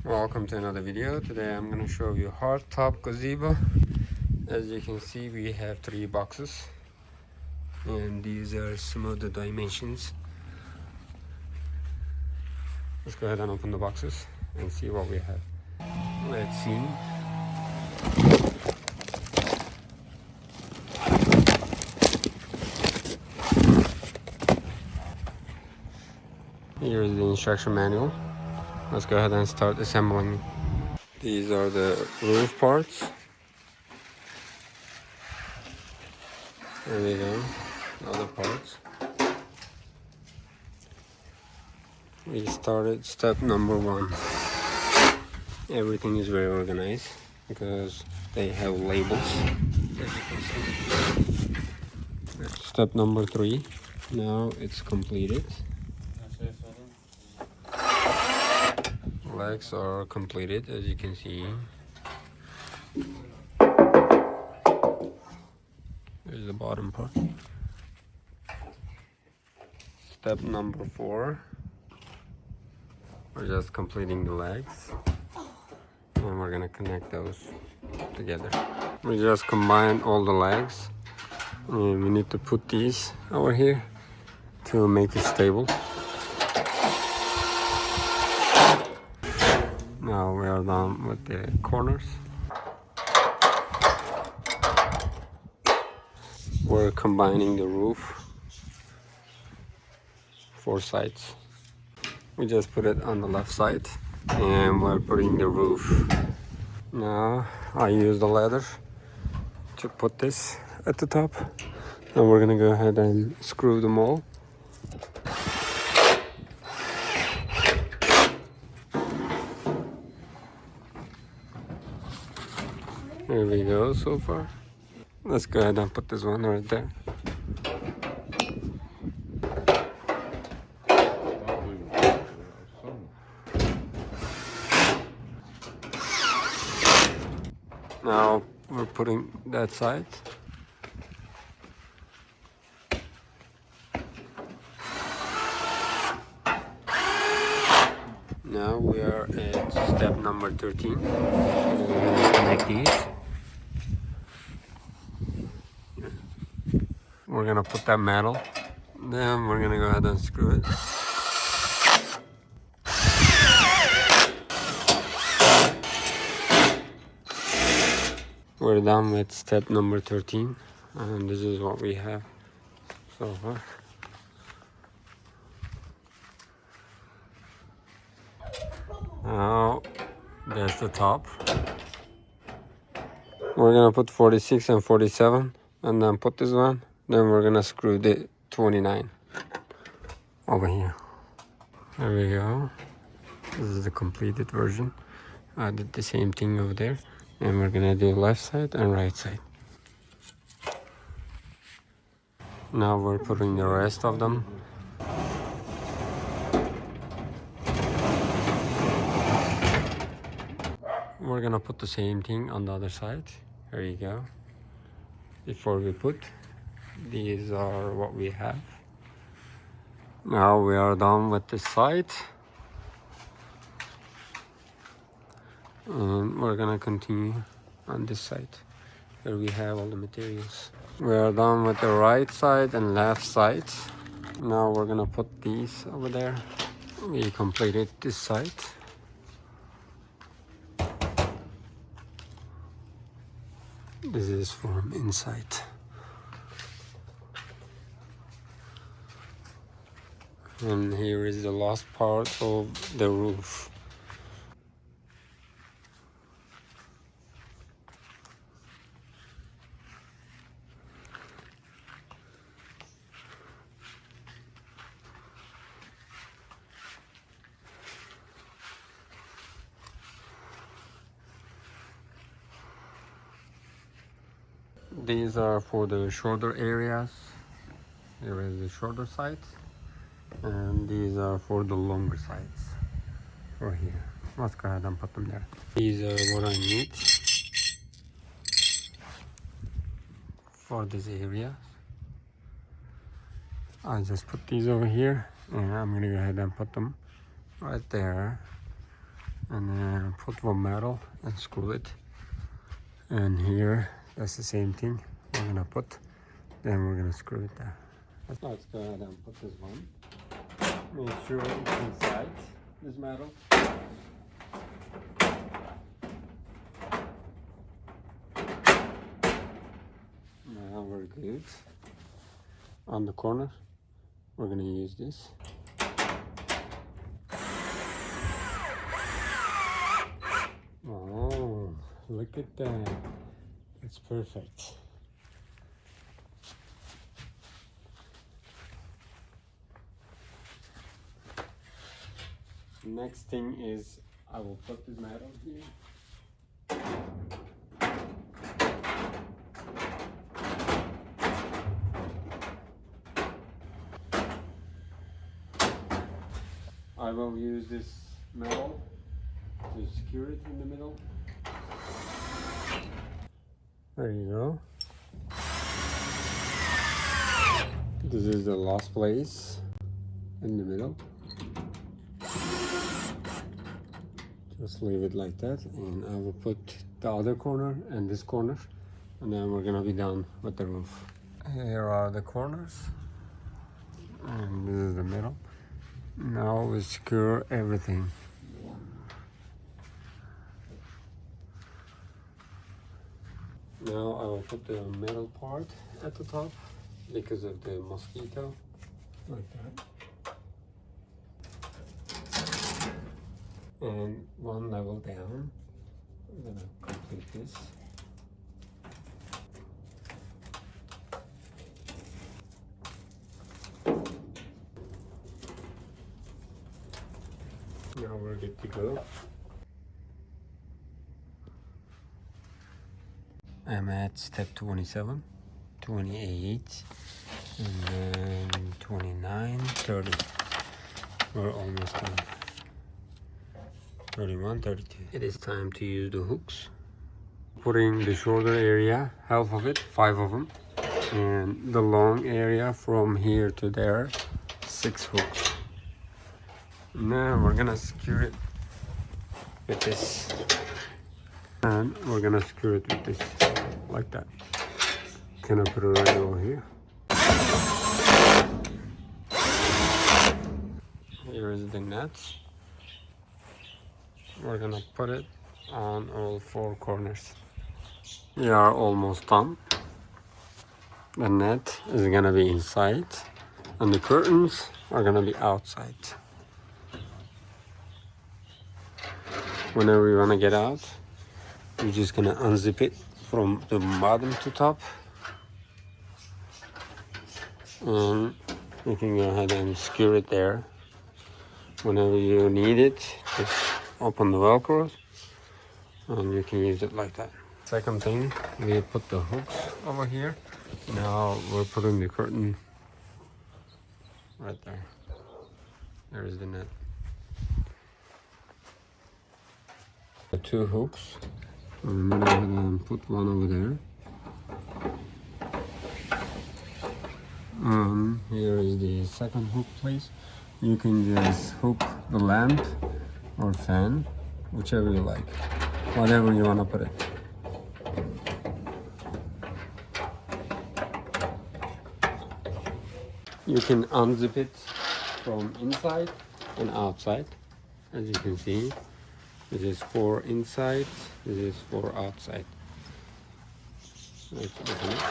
Welcome to another video. Today I'm going to show you Hardtop Gazebo. As you can see, we have 3 boxes and these are some of the dimensions. Let's go ahead and open the boxes and see what we have. Let's see. Here is the instruction manual. Let's go ahead and start assembling. These are the roof parts. There we go. Other parts. We started step number 1. Everything is very organized because they have labels. As you can see. Step number 3. Now it's completed. Legs are completed, as you can see. Here's the bottom part. Step number 4. We're just completing the legs. And we're gonna connect those together. We just combine all the legs. And we need to put these over here to make it stable. Now we are done with the corners. We're combining the roof, 4 sides. We just put it on the left side and we're putting the roof. Now I use the ladder to put this at the top. And we're gonna go ahead and screw them all. There we go so far. Let's go ahead and put this one right there. Now we're putting that side. Now we are at step number 13. We're gonna connect these. We're gonna put that metal. Then we're gonna go ahead and screw it. We're done with step number 13, and this is what we have so far. Now there's the top. We're gonna put 46 and 47 and then put this one. Then we're gonna screw the 29 over here. There we go. This is the completed version. I did the same thing over there. And we're gonna do left side and right side. Now we're putting the rest of them. We're gonna put the same thing on the other side. There you go. Before we put, these are what we have. Now we are done with this side. And we're gonna continue on this side where we have all the materials. We are done with the right side and left side. Now we're gonna put these over there. We completed this side. This is from inside. And here is the last part of the roof. These are for the shoulder areas. Here is the shoulder sides. And these are for the longer sides. For here. Let's go ahead and put them there. These are what I need for this area. I just put these over here. And I'm gonna go ahead and put them right there. and then put one metal and screw it. And here, that's the same thing we're gonna put. Then we're gonna screw it there. Let's go ahead and put this one. Make sure it's inside this metal. Now we're good. On the corner, we're gonna use this. Oh, look at that. It's perfect. Next thing is I will put this metal here. I will use this metal to secure it in the middle. There you go. This is the last place in the middle. Just leave it like that, and I will put the other corner and this corner, and then we're gonna be done with the roof. Here are the corners, and this is the middle. Now we secure everything. Now I will put the metal part at the top because of the mosquito, like that. And one level down, I'm gonna complete this. Now we're good to go. I'm at step 27, 28, and then 29, 30. We're almost done. 31, 32. It is time to use the hooks. Putting the shoulder area, half of it, 5 of them, and the long area from here to there, 6 hooks. Now we're gonna secure it with this, and we're gonna secure it with this, like that. Can I put it right over here? Here is the nuts. We're gonna put it on all 4 corners. We are almost done. The net is gonna be inside, and the curtains are gonna be outside. Whenever you wanna get out, you're just gonna unzip it from the bottom to top, and you can go ahead and secure it there. Whenever you need it, just open the velcros and you can use it like that. Second thing, we put the hooks over here. Now we're putting the curtain right there. There's the net. The 2 hooks. I'm gonna put one over there. Here is the second hook place. You can just hook the lamp or fan, whichever you like, whatever you want to put it. You can unzip it from inside and outside. As you can see, this is for inside, this is for outside. Let's open it.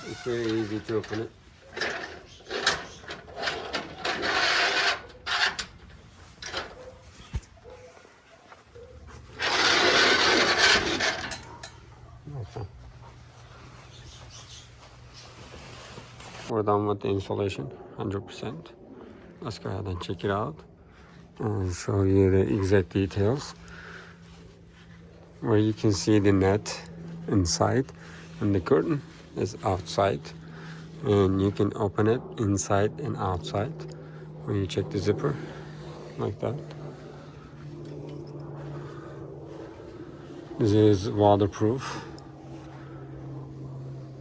It's very easy to open it. We're done with the installation, 100%. Let's go ahead and check it out and show you the exact details. Where you can see the net inside and the curtain is outside, and you can open it inside and outside when you check the zipper, like that. This is waterproof.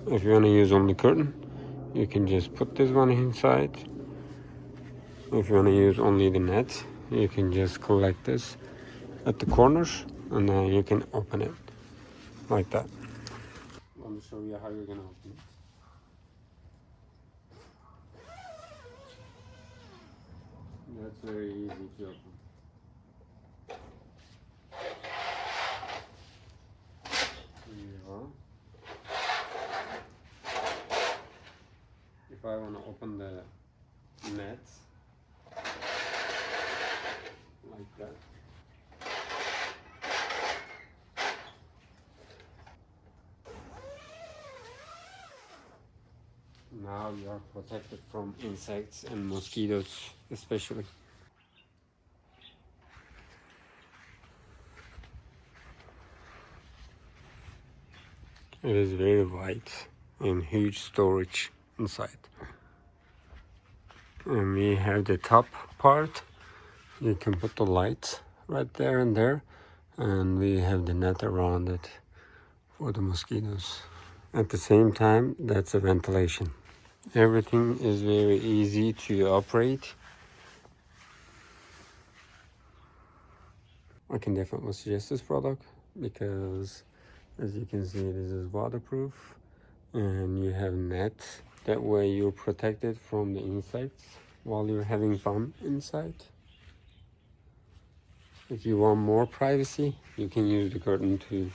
If you want to use only curtain, you can just put this one inside. If you want to use only the net, you can just collect this at the corners, and then you can open it like that. Let me show you how you're gonna open it. That's very easy to open. Here you are. If I want to open the nets like that, now you are protected from insects and mosquitoes especially. It is very wide and huge storage inside. And we have the top part. You can put the lights right there and there. And we have the net around it for the mosquitoes. At the same time, that's a ventilation. Everything is very easy to operate. I can definitely suggest this product because, as you can see, this is waterproof and you have nets. That way you're protected from the insects while you're having fun inside. If you want more privacy, you can use the curtain to